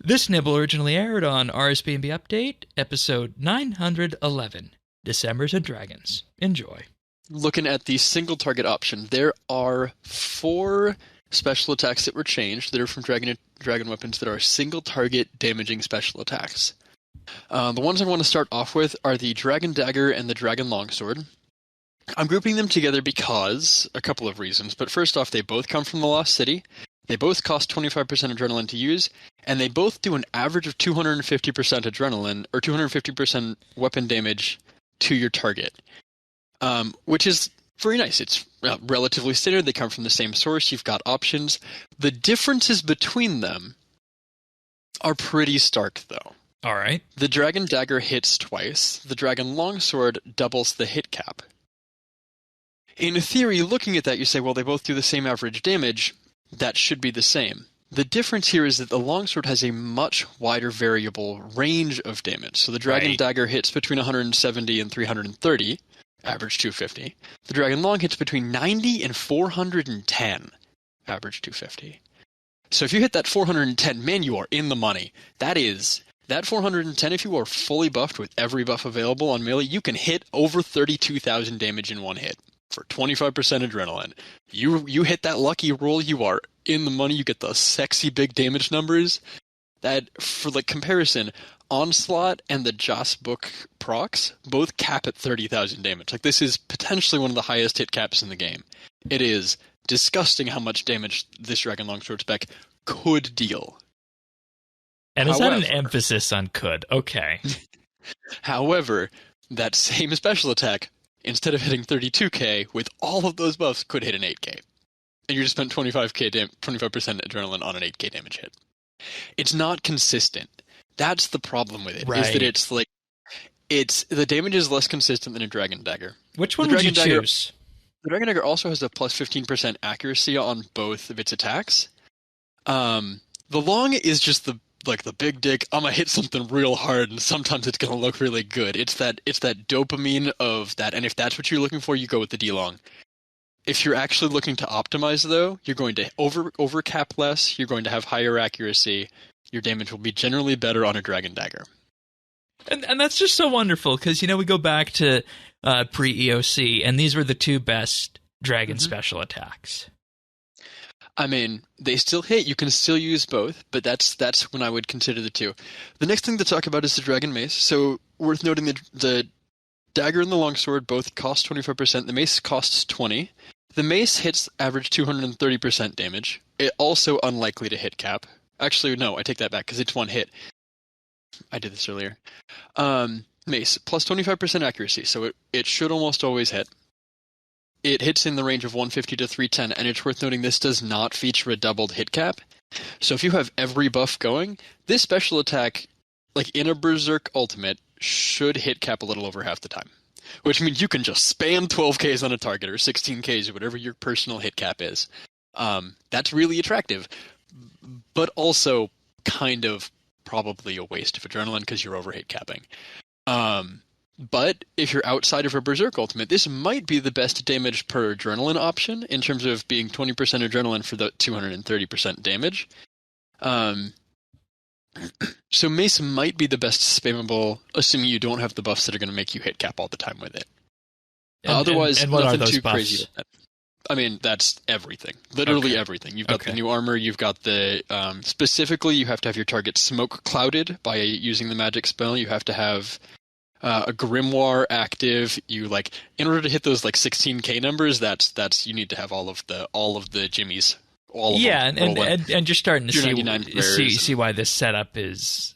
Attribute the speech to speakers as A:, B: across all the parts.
A: This nibble originally aired on RSBANDB Update, episode 911, Decembers and Dragons. Enjoy.
B: Looking at the single target option, there are 4 special attacks that were changed that are from dragon weapons that are single target damaging special attacks. The ones I want to start off with are the Dragon Dagger and the Dragon Longsword. I'm grouping them together because a couple of reasons, but first off, they both come from the Lost City. They both cost 25% adrenaline to use, and they both do an average of 250% adrenaline, or 250% weapon damage to your target, which is very nice. It's relatively standard. They come from the same source. You've got options. The differences between them are pretty stark, though.
A: All right.
B: The Dragon Dagger hits twice. The Dragon Longsword doubles the hit cap. In theory, looking at that, you say, well, they both do the same average damage. That should be the same. The difference here is that the Longsword has a much wider variable range of damage. So the Dragon Dagger hits between 170 and 330, average 250. The Dragon Long hits between 90 and 410, average 250. So if you hit that 410, man, you are in the money. That 410, if you are fully buffed with every buff available on melee, you can hit over 32,000 damage in one hit. For 25% adrenaline. You hit that lucky roll, you are in the money, you get the sexy big damage numbers. That, for like comparison, Onslaught and the Joss Book procs both cap at 30,000 damage. Like, this is potentially one of the highest hit caps in the game. It is disgusting how much damage this Dragon Longsword spec could deal.
A: And is that an emphasis on could? Okay.
B: However, that same special attack, instead of hitting 32k, with all of those buffs, could hit an 8k. And you just spent 25% adrenaline on an 8k damage hit. It's not consistent. That's the problem with it, is that it's like, the damage is less consistent than a Dragon Dagger.
A: Which one would you choose?
B: The Dragon Dagger also has a plus 15% accuracy on both of its attacks. The Long is just the big dick, I'm gonna hit something real hard and sometimes it's gonna look really good. It's that dopamine of that, and if that's what you're looking for, you go with the D-Long. If you're actually looking to optimize, though, you're going to overcap less, you're going to have higher accuracy, your damage will be generally better on a Dragon Dagger.
A: And that's just so wonderful, because, we go back to pre-EOC, and these were the 2 best Dragon special attacks.
B: I mean, they still hit. You can still use both, but that's when I would consider the 2. The next thing to talk about is the Dragon Mace. So, worth noting that the Dagger and the Longsword both cost 25%. The Mace costs 20. The Mace hits average 230% damage. It also unlikely to hit cap. Actually, no, I take that back, because it's one hit. I did this earlier. Mace, plus 25% accuracy, so it should almost always hit. It hits in the range of 150 to 310, and it's worth noting this does not feature a doubled hit cap. So if you have every buff going, this special attack, like in a Berserk ultimate, should hit cap a little over half the time. Which means you can just spam 12Ks on a target, or 16Ks, or whatever your personal hit cap is. That's really attractive, but also kind of probably a waste of adrenaline because you're over hit capping. But if you're outside of a Berserk ultimate, this might be the best damage per adrenaline option in terms of being 20% adrenaline for the 230% damage. So Mace might be the best spammable, assuming you don't have the buffs that are going to make you hit cap all the time with it. Otherwise,
A: and what
B: nothing
A: are those
B: too
A: buffs?
B: crazy. I mean, that's everything. Literally everything. You've got the new armor, you've got the... specifically, you have to have your target smoke clouded by using the magic spell. You have to have... a grimoire active. In order to hit those 16k numbers, that's you need to have all of the jimmies.
A: And you're starting to see
B: see
A: why this setup is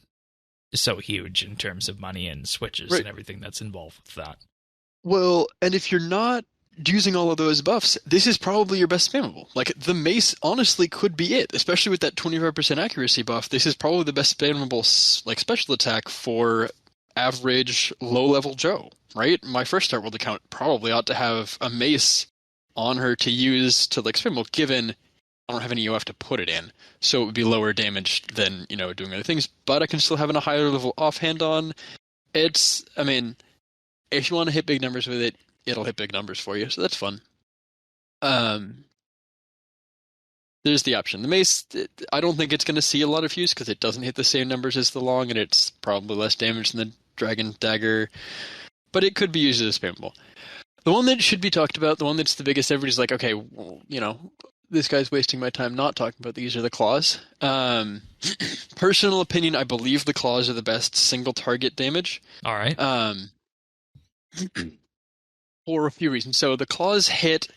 A: so huge in terms of money and switches and everything that's involved with that.
B: Well, and if you're not using all of those buffs, this is probably your best spammable. The Mace honestly could be it, especially with that 25% accuracy buff. This is probably the best spammable special attack for average low-level Joe, right? My first Start World account probably ought to have a Mace on her to use to spammable, given I don't have any OF to put it in, so it would be lower damage than, doing other things, but I can still have a higher level offhand on. If you want to hit big numbers with it, it'll hit big numbers for you, so that's fun. there's the option. The Mace, I don't think it's going to see a lot of use because it doesn't hit the same numbers as the Long, and it's probably less damage than the Dragon Dagger, but it could be used as a spammable. The one that should be talked about, the one that's the biggest, everybody's like, okay, well, this guy's wasting my time not talking about these, are the claws. Personal opinion, I believe the claws are the best single target damage.
A: All right.
B: For a few reasons. So the claws hit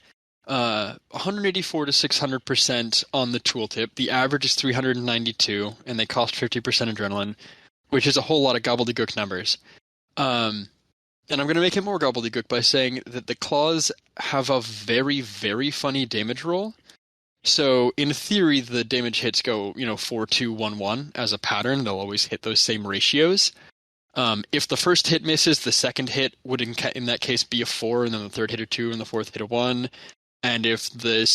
B: 184 to 600% on the tooltip. The average is 392, and they cost 50% adrenaline, which is a whole lot of gobbledygook numbers. And I'm going to make it more gobbledygook by saying that the claws have a very, very funny damage roll. So in theory, the damage hits go, 4-2-1-1 as a pattern. They'll always hit those same ratios. If the first hit misses, the second hit would in that case be a 4, and then the third hit a 2, and the fourth hit a 1. And if the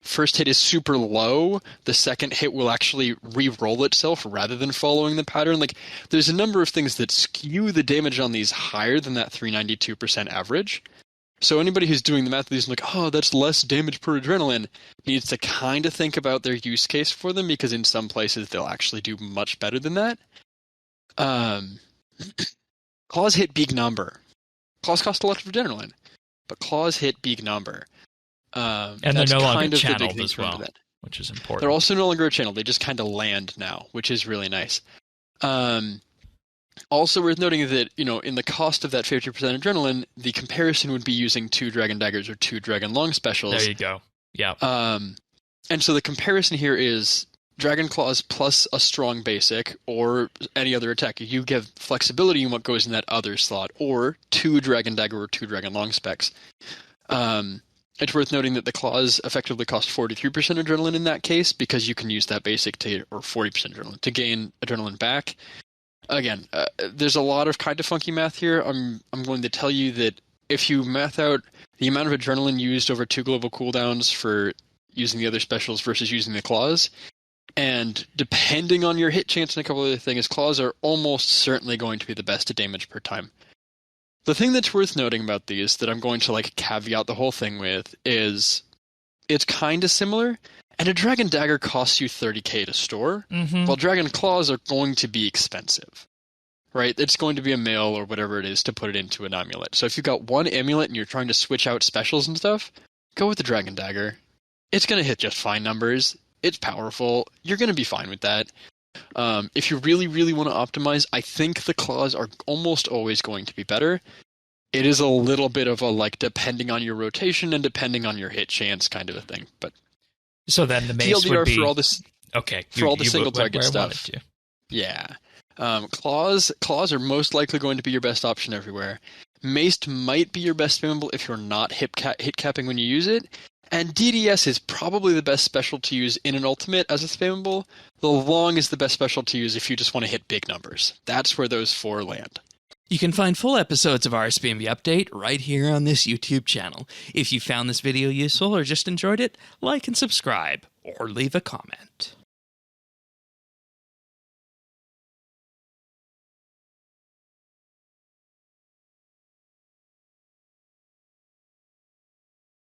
B: first hit is super low, the second hit will actually re-roll itself rather than following the pattern. Like, there's a number of things that skew the damage on these higher than that 392% average. So anybody who's doing the math of these like, oh, that's less damage per adrenaline, needs to kind of think about their use case for them, because in some places they'll actually do much better than that. Claws hit big number. Claws cost a lot of adrenaline, but claws hit big number.
A: And they're no longer channeled as well, which is important.
B: They're also no longer channeled. They just kind of land now, which is really nice. Also worth noting that, in the cost of that 50% adrenaline, the comparison would be using 2 Dragon Daggers or 2 Dragon Long specials.
A: There you go. Yeah.
B: And so the comparison here is Dragon Claws plus a strong basic or any other attack. You give flexibility in what goes in that other slot, or 2 Dragon Dagger or 2 Dragon Long specs. It's worth noting that the claws effectively cost 43% adrenaline in that case, because you can use that basic or 40% adrenaline to gain adrenaline back. Again, there's a lot of kind of funky math here. I'm going to tell you that if you math out the amount of adrenaline used over 2 global cooldowns for using the other specials versus using the claws, and depending on your hit chance and a couple other things, claws are almost certainly going to be the best at damage per time. The thing that's worth noting about these that I'm going to caveat the whole thing with is it's kind of similar, and a Dragon Dagger costs you 30k to store, while Dragon Claws are going to be expensive, right? It's going to be a mail or whatever it is to put it into an amulet. So if you've got one amulet and you're trying to switch out specials and stuff, go with the Dragon Dagger. It's going to hit just fine numbers. It's powerful. You're going to be fine with that. If you really, really want to optimize, I think the claws are almost always going to be better. It is a little bit of a depending on your rotation and depending on your hit chance kind of a thing. But
A: so then the Mace would be
B: for all this.
A: Okay,
B: for all the single target stuff. Yeah, claws are most likely going to be your best option everywhere. Mace might be your best spammable if you're not hit capping when you use it. And DDS is probably the best special to use in an ultimate as a spammable. The Long is the best special to use if you just want to hit big numbers. That's where those 4 land.
C: You can find full episodes of RSBANDB Update right here on this YouTube channel. If you found this video useful or just enjoyed it, like and subscribe, or leave a comment.